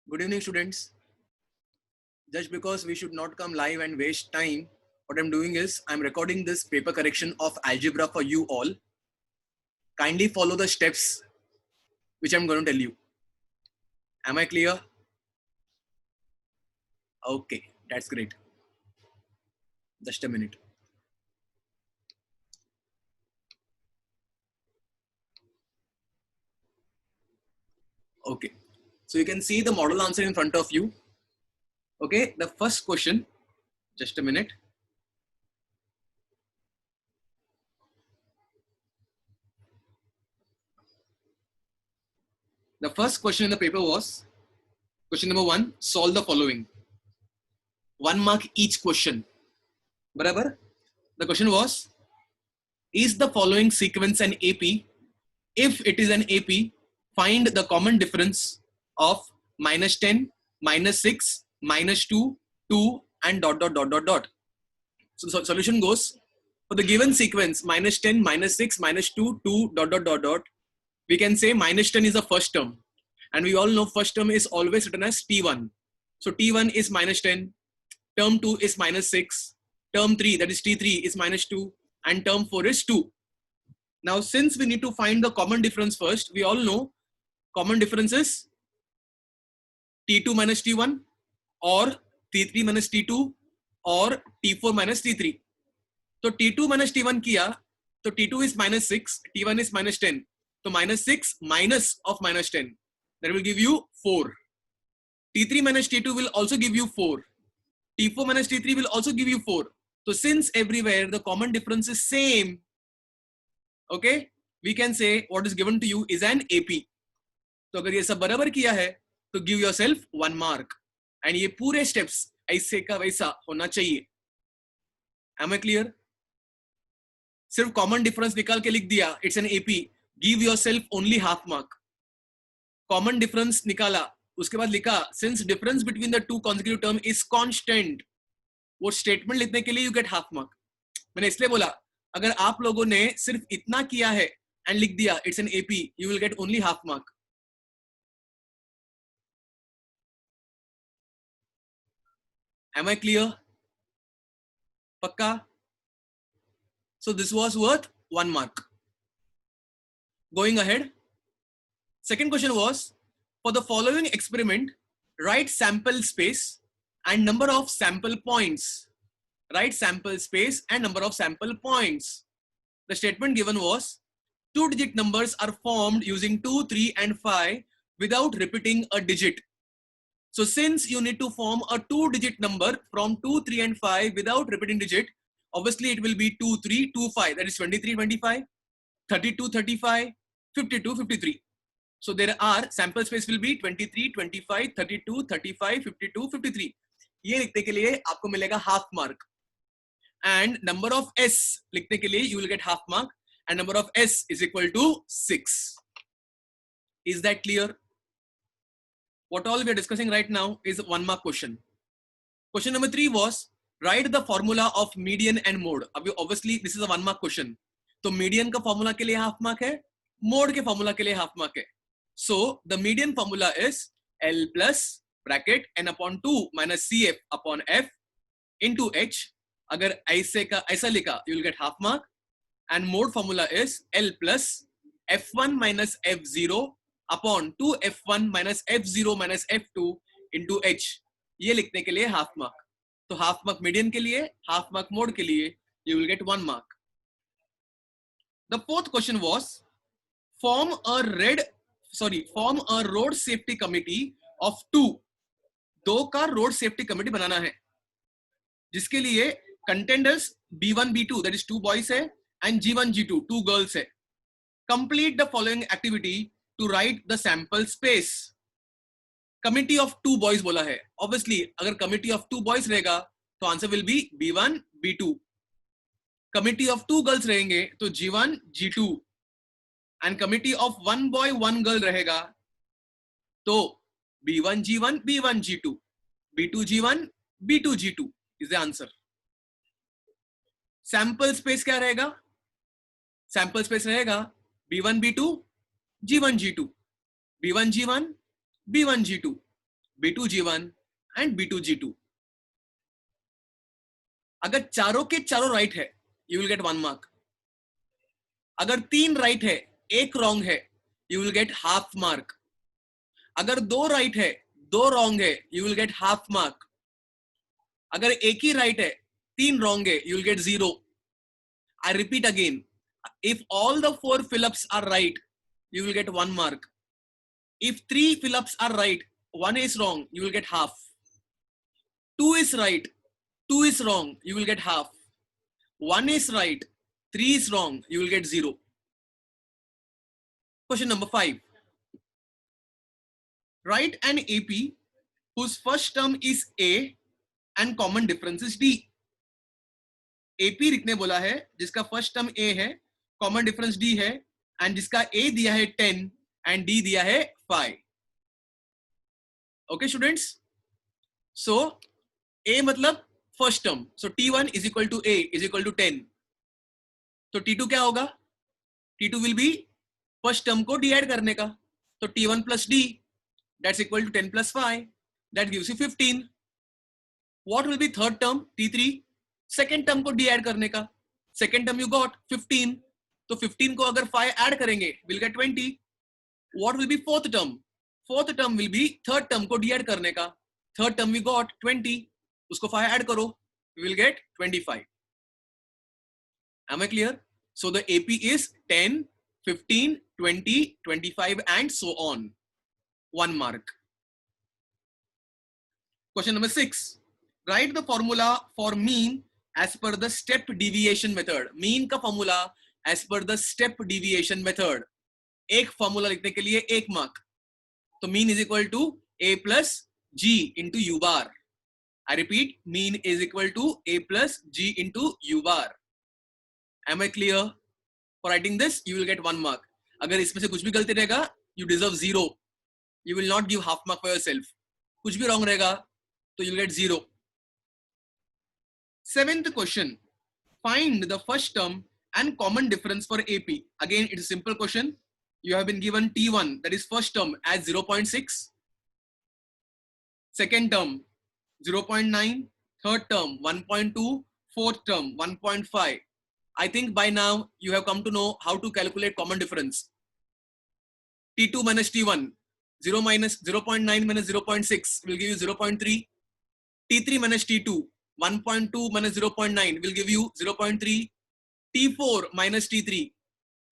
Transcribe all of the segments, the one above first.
Good evening, students. Just because we should not come live and waste time, what I'm doing is I'm recording this paper correction of algebra for you all. Kindly follow the steps which I'm going to tell you. Am I clear? Okay, that's great. Just a minute. Okay, so you can see the model answer in front of you. Okay, the first question, just a minute. The first question in the paper was question number 1, solve the following. 1 mark each question. Barabar? The question was, is the following sequence an AP? If it is an AP, find the common difference of -10, -6, -2, 2 and dot dot dot dot dot. So solution goes, for the given sequence -10, -6, -2, 2 dot dot dot dot, we can say -10 is the first term, and we all know first term is always written as T1. So T1 is -10, term 2 is -6, term 3, that is T3, is -2, and term 4 is 2. Now, since we need to find the common difference first, we all know common difference is T2 minus T1 or T3 minus T2 or T4 minus T3. So T2 minus T1 kiya, so T2 is -6, T1 is -10. So -6 minus of -10, that will give you 4. T3 minus T2 will also give you 4. T4 minus T3 will also give you 4. So since everywhere the common difference is same, okay, we can say what is given to you is an AP. तो अगर ये सब बराबर किया है तो give yourself 1 mark. And ये पूरे steps ऐसे का वैसा होना चाहिए. Am I clear? सिर्फ common difference निकाल के लिख दिया, it's an AP. Give yourself only half mark. Common difference निकाला, उसके बाद लिखा since difference between the two consecutive term is constant, वो statement लिखने के लिए you get half mark. मैंने इसलिए बोला अगर आप लोगों ने सिर्फ इतना किया है and लिख दिया it's an AP, you will get only half mark. Am I clear? Pakka? So this was worth 1 mark. Going ahead. Second question was, for the following experiment, write sample space and number of sample points. Write sample space and number of sample points. The statement given was, 2-digit numbers are formed using 2, 3 and 5 without repeating a digit. So since you need to form a 2-digit number from 2, 3 and 5 without repeating digit, obviously it will be 2, 3, 2, 5. That is 23, 25, 32, 35, 52, 53. So there are sample space will be 23, 25, 32, 35, 52, 53. ये लिखने के लिए आपको मिलेगा half mark. And number of S लिखने के लिए you will get half mark. And number of S is equal to 6. Is that clear? What all we are discussing right now is 1 mark question. Question number 3 was, write the formula of median and mode. Abhi obviously this is a 1 mark question. तो median का formula के लिए half mark है, mode के formula के लिए half mark है. So the median formula is L plus bracket n upon 2 minus CF upon F into H. अगर ऐसे का ऐसा लिखा, you will get half mark. And mode formula is L plus F1 minus F0 upon 2 F1 minus F0 minus F2 into H. ये लिखने के लिए half mark. तो half mark median के लिए, half mark mode के लिए, you will get 1 mark. The fourth question was, form a road safety committee of 2. 2 का road safety committee बनाना है, जिसके लिए contenders B1, B2, that is 2 boys है, and G1, G2, 2 girls है. Complete the following activity to write the sample space. Committee of 2 boys बोला है. Obviously, अगर committee of 2 boys रहेगा, तो answer will be B1, B2. Committee of 2 girls रहेंगे, तो G1, G2. And committee of 1 boy, 1 girl रहेगा, तो B1, G1, B1, G2. B2, G1, B2, G2 is the answer. Sample space क्या रहेगा? Sample space रहेगा B1, B2, G1, G2. B1, G1, B1, G2. B2G1 and B2G2. अगर चारों के चारों right है, you will get 1 mark. अगर 3 right है, 1 रॉन्ग है, you will get half mark. अगर 2 राइट है, 2 रॉन्ग है, you will get half mark. अगर एक ही राइट है, 3 रॉन्ग है, you will get 0. I repeat again. If all the 4 fill-ups are right, you will get 1 mark. If 3 fill-ups are right, 1 is wrong, you will get half. 2 is right, 2 is wrong, you will get half. 1 is right, 3 is wrong, you will get 0. Question number 5. Write an AP whose first term is A and common difference is D. AP लिखने बोला है जिसका first term A है, common difference D है, and जिसका A दिया है 10 and D दिया है 5. ओके स्टूडेंट्स, सो A मतलब first term, so T1 is equal to A is equal to 10. तो T2 क्या होगा? T2 will be first term को डी ऐड करने का, तो T1 plus D that's equal to 10 प्लस 5 that gives you 15. What will be third term? T3 second term को D add करने का, सेकेंड टर्म यू गॉट 15, तो 15 को अगर 5 ऐड करेंगे will get 20. What will B fourth term? Fourth term will be third term को D add करने का, थर्ड टर्म वी गॉट 20, उसको 5 ऐड करो will get 25. Am I clear? So the AP is 10, 15, 20, 25 and so on. 1 mark. Question number 6. Write the formula for mean as per the step deviation method. Mean का formula as per the step deviation method. एक formula लिखने के लिए 1 mark. तो mean is equal to A plus G into U bar. I repeat, mean is equal to A plus G into U bar. Am I clear? For writing this, you will get 1 mark. अगर इसमें से कुछ भी गलती रहेगा, you deserve 0. You will not give half mark for yourself. कुछ भी wrong रहेगा, तो you'll get 0. 7th question. Find the first term and common difference for AP. Again, it's a simple question. You have been given T1, that is first term, as 0.6. Second term, 0.9. Third term, 1.2. Fourth term, 1.5. I think by now you have come to know how to calculate common difference. T2 minus T1, 0.9 minus 0.6 will give you 0.3. T3 minus T2, 1.2 minus 0.9 will give you 0.3. T4 minus T3,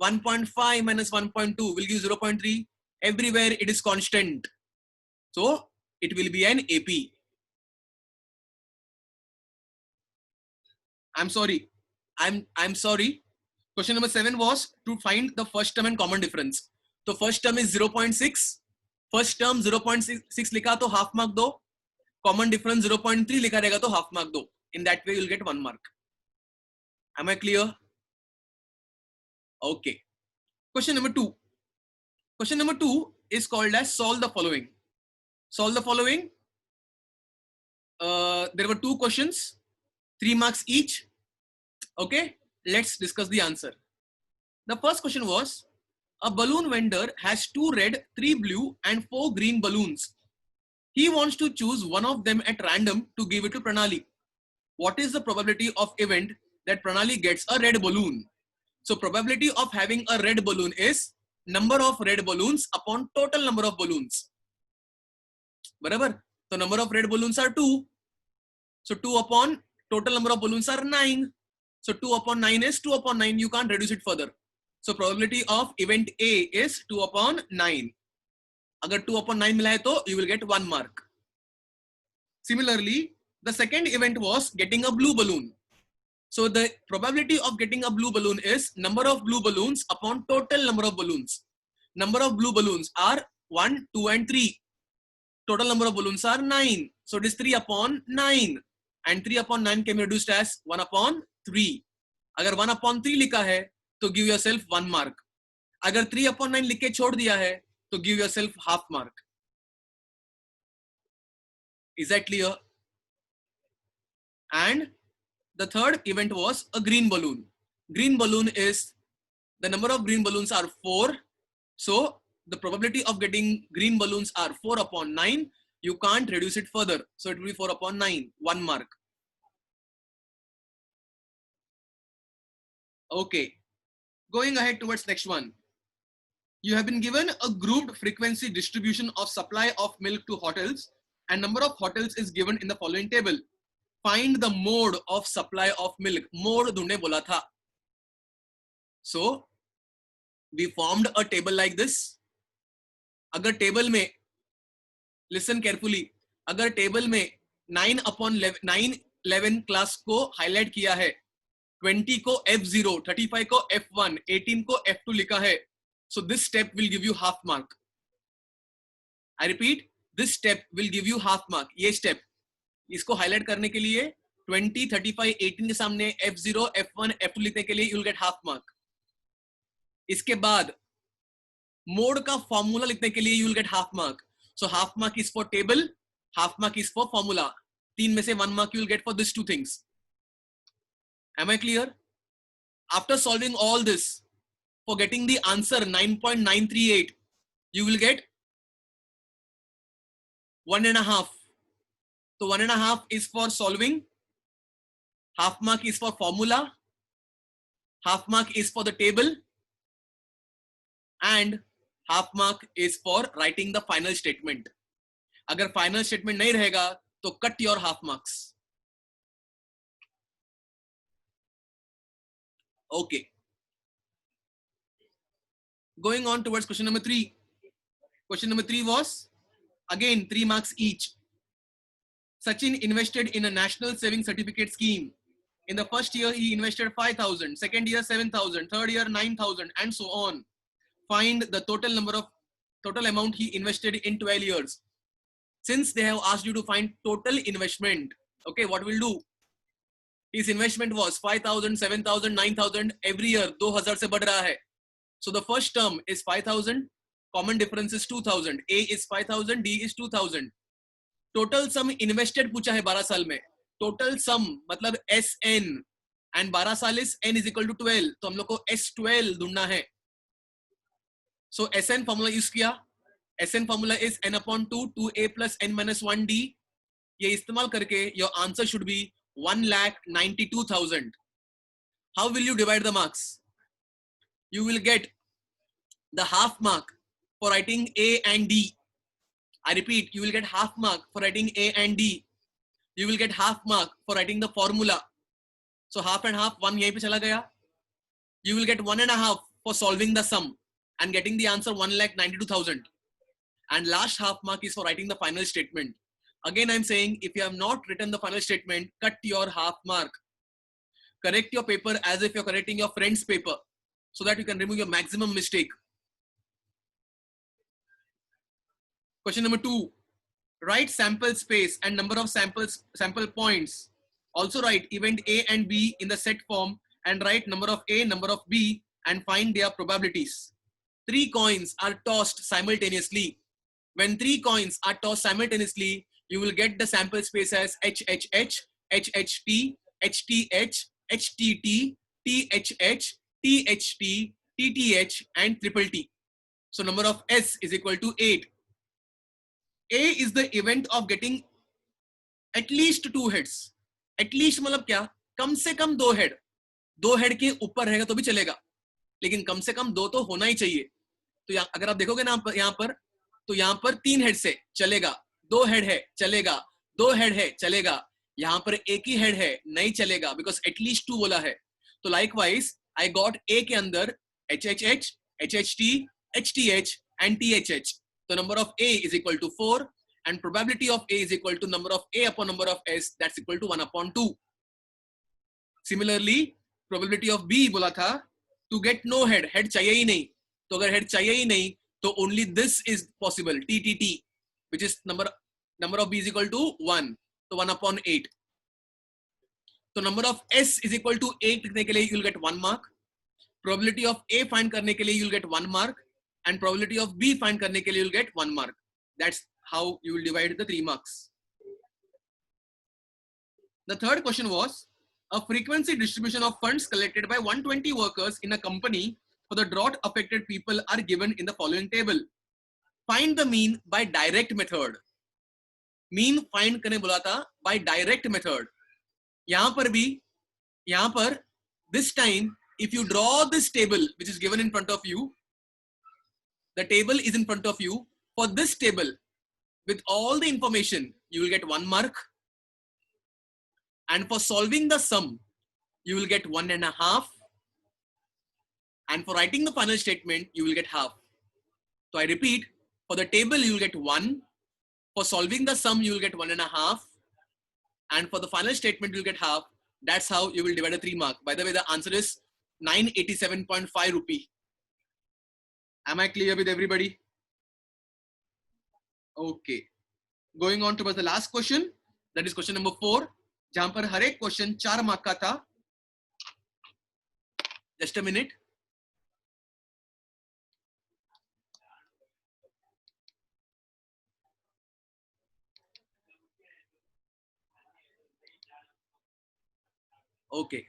1.5 minus 1.2 will give 0.3. Everywhere it is constant. So it will be an AP. I'm sorry. Question number 7 was to find the first term and common difference. So first term is 0.6. First term 0.6 लिखा तो half mark दो. Common difference 0.3 लिखा रहेगा तो half mark दो. In that way, you'll get 1 mark. Am I clear? Okay. Question number 2. Question number 2 is called as solve the following. Solve the following. There were 2 questions, 3 marks each. Okay. Let's discuss the answer. The first question was, a balloon vendor has 2 red, 3 blue and 4 green balloons. He wants to choose one of them at random to give it to Pranali. What is the probability of event that Pranali gets a red balloon? So probability of having a red balloon is number of red balloons upon total number of balloons. बराबर? So number of red balloons are 2. So 2 upon total number of balloons are 9. So 2 upon 9 is 2 upon 9. You can't reduce it further. So probability of event A is 2 upon 9. अगर 2 upon 9 मिला है तो you will get 1 mark. Similarly, the second event was getting a blue balloon. So the probability of getting a blue balloon is number of blue balloons upon total number of balloons. Number of blue balloons are 1, 2 and 3. Total number of balloons are 9. So it is 3 upon 9. And 3 upon 9 can be reduced as 1 upon 3. अगर 1 upon 3 लिखा है तो give yourself 1 mark. अगर 3 upon 9 लिख के छोड़ दिया है तो give yourself half mark. Is that clear? And the third event was a green balloon. Green balloon is, the number of green balloons are 4. So the probability of getting green balloons are 4 upon 9. You can't reduce it further. So it will be 4 upon 9, 1 mark. Okay. Going ahead towards next one. You have been given a grouped frequency distribution of supply of milk to hotels, and number of hotels is given in the following table. Find the mode of supply of milk. Mode ढूंढने बोला था. So we formed a table like this. अगर table में, listen carefully, अगर table में 9 upon 11 class को highlight किया है, 20 को F0, 35 को F1, 18 को F2 लिखा है, so this step will give you half mark. I repeat, this step will give you half mark. ये step, इसको हाईलाइट करने के लिए 20, 35, 18 के सामने F0, F1, F2 लिखने के लिए you will get half mark. इसके बाद मोड का फॉर्मूला लिखने के लिए you will get half mark. So half mark is for table, half mark is for formula. 3 में से 1 mark you will get for these two things. Am I clear? After solving all this, for getting the answer 9.938, you will get 1.5. So 1.5 is for solving, half mark is for formula, half mark is for the table, and half mark is for writing the final statement. अगर final statement नहीं रहेगा तो cut your half marks. Okay. Going on towards question number 3. Question number 3 was again 3 marks each. Sachin invested in a national saving certificate scheme. In the first year, he invested 5,000, second year 7,000, third year 9,000, and so on. Find the total amount he invested in 12 years. Since they have asked you to find total investment, okay, what we'll do? His investment was 5,000, 7,000, 9,000 every year. 2,000 से बढ़ रहा है. So the first term is 5,000. Common difference is 2,000. A is 5,000. D is 2,000. Total sum invested पूछा है 12 साल में. Total sum मतलब SN and 12 साल is N is equal to 12. तो हम लोग को S12 ढूंढना है. So SN formula use किया. SN formula is N upon 2, 2A plus N minus 1D. ये इस्तेमाल करके your answer should be 1,92,000. How will you divide the marks? You will get the half mark for writing A and D. I repeat, you will get half mark for writing A and D. You will get half mark for writing the formula. So half and half, 1 यहीं पे चला गया. You will get 1.5 for solving the sum and getting the answer 1,92,000. And last half mark is for writing the final statement. Again, I'm saying if you have not written the final statement, cut your half mark. Correct your paper as if you're correcting your friend's paper so that you can remove your maximum mistake. Question number 2. Write sample space and number of sample points. Also write event A and B in the set form and write number of A, number of B and find their probabilities. 3 coins are tossed simultaneously. When 3 coins are tossed simultaneously, you will get the sample space as HHH, HHT, HTH, HTT, THH, THT, TTH and triple T. So number of S is equal to 8. A is the event of getting at least 2 heads. At least मतलब क्या? कम से कम 2 head. 2 head के ऊपर रहेगा तो भी चलेगा. लेकिन कम से कम 2 तो होना ही चाहिए. तो अगर आप देखोगे ना यहाँ पर तो यहाँ पर 3 हेड से चलेगा, 2 हेड है चलेगा, 2 हेड है चलेगा, यहाँ पर एक ही हेड है नहीं चलेगा बिकॉज एटलीस्ट 2 बोला है. तो लाइकवाइज आई गॉट ए के अंदर HHH, HHT, HTH and THH. So number of A is equal to 4 and probability of A is equal to number of A upon number of S, that's equal to 1 upon 2. Similarly, probability of B बोला था to get no head, head चाहिए ही नहीं. तो अगर head चाहिए ही नहीं तो only this is possible, TTT, which is number of B is equal to 1. So 1 upon 8. So number of S is equal to 8 लिखने के लिए you will get 1 mark. Probability of A find करने के लिए you will get 1 mark. And probability of B find करने के लिए you will get 1 mark. That's how you will divide the 3 marks. The third question was, a frequency distribution of funds collected by 120 workers in a company for the drought affected people are given in the following table. Find the mean by direct method. Mean find करने बोला था bye direct method. यहां पर this time if you draw this table which is given in front of you, the table is in front of you. For this table with all the information you will get 1 mark, and for solving the sum you will get 1.5, and for writing the final statement you will get half. So I repeat, for the table you will get 1, for solving the sum you will get 1.5, and for the final statement you will get half. That's how you will divide a 3 mark. By the way, the answer is 987.5 rupee. Am I clear with everybody? Okay. Going on towards the last question, that is question number 4, जहां पर हर एक question 4 mark का था. Just a minute. Okay.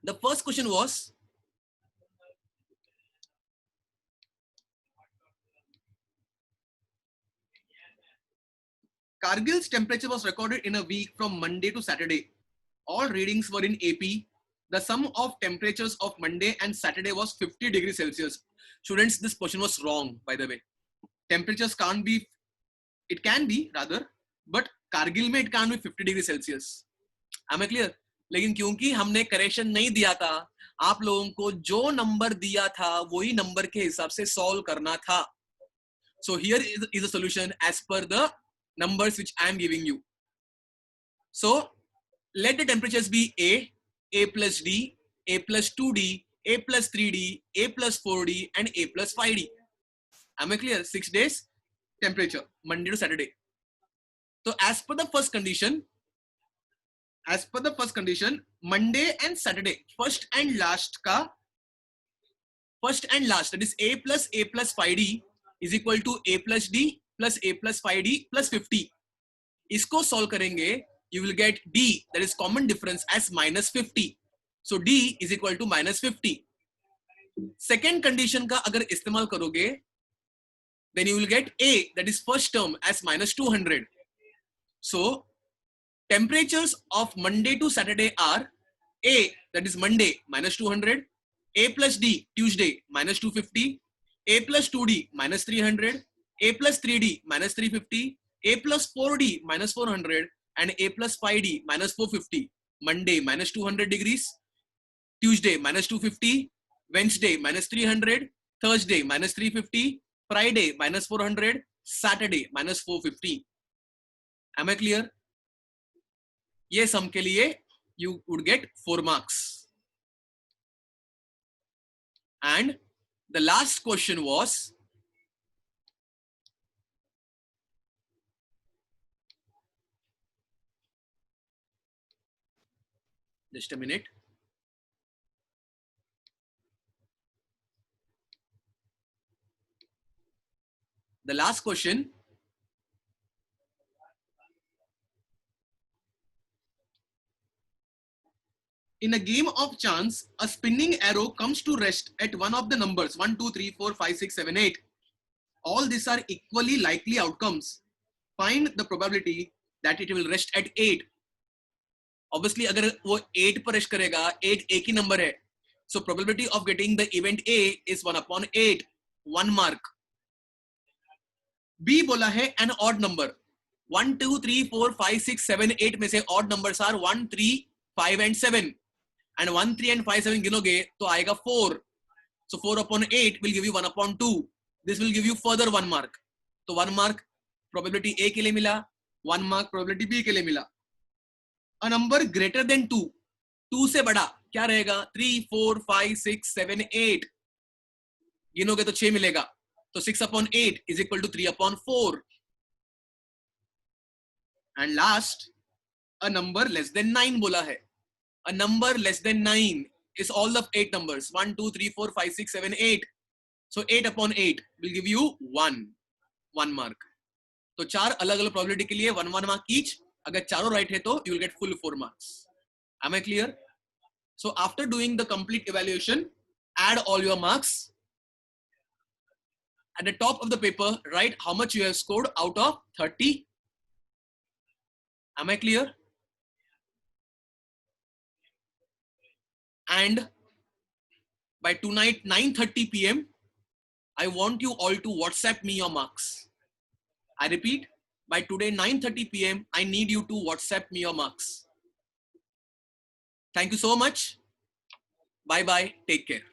The first question was, Kargil's temperature was recorded in a week from Monday to Saturday. All readings were in AP. The sum of temperatures of Monday and Saturday was 50 degrees Celsius. Students, this question was wrong, by the way. Temperatures can't be, it can be rather, but Kargil में it can't be 50 degrees Celsius. Am I clear? लेकिन क्योंकि हमने correction नहीं दिया था, आप लोगों को जो नंबर दिया था वही नंबर के हिसाब से सॉल्व करना था. So here is a solution as per the numbers which I am giving you. So let the temperatures be A plus D, A plus 2D, A plus 3D, A plus 4D, and A plus 5D. Am I clear? 6 days temperature, Monday to Saturday. So as per the first condition, Monday and Saturday, first and last, that is A plus 5D is equal to A plus D plus A plus 5D plus 50. इसको solve करेंगे, you will get D, that is common difference, as minus 50. So D is equal to minus 50. Second condition का अगर इस्तेमाल करोगे, then you will get A, that is first term, as minus 200. So temperatures of Monday to Saturday are A, that is Monday, minus 200, A plus D, Tuesday, minus 250, A plus 2D, minus 300, A plus 3D, minus 350, A plus 4D, minus 400, and A plus 5D, minus 450. Monday, minus 200 degrees, Tuesday, minus 250, Wednesday, minus 300, Thursday, minus 350, Friday, minus 400, Saturday, minus 450. Am I clear? ये सम के लिए you would get 4 marks. And the last question was, just a minute. The last question, in a game of chance, a spinning arrow comes to rest at one of the numbers 1, 2, 3, 4, 5, 6, 7, 8. All these are equally likely outcomes. Find the probability that it will rest at 8. Obviously, अगर वो 8 पर rest करेगा, 8 एक ही number है. So probability of getting the event A is 1 upon 8, 1 mark. B बोला है an odd number. 1, 2, 3, 4, 5, 6, 7, 8 में से odd numbers are 1, 3, 5 and 7. And 1, 3 and 5, 7 गिनोगे तो आएगा 4. So 4 upon 8 will give you 1 upon 2. This will give you further 1 mark. तो 1 mark probability A के लिए मिला, 1 mark probability B के लिए मिला. A number greater than 2, 2 से बड़ा क्या रहेगा? 3, 4, 5, 6, 7, 8. गिनोगे तो 6 मिलेगा. तो 6 upon 8 is equal to 3 upon 4. And last, a number less than 9 बोला है. A number less than 9 is all of 8 numbers. 1, 2, 3, 4, 5, 6, 7, 8. So 8 upon 8 will give you 1 mark. तो 4 अलग अलग probability के लिए 1 mark each. अगर चारों right है तो you will get full 4 marks. Am I clear? So after doing the complete evaluation, add all your marks. At the top of the paper, write how much you have scored out of 30. Am I clear? And by tonight 9:30 p.m. I want you all to WhatsApp me your marks. I repeat, by today 9:30 p.m. I need you to WhatsApp me your marks. Thank you so much. Bye bye. Take care.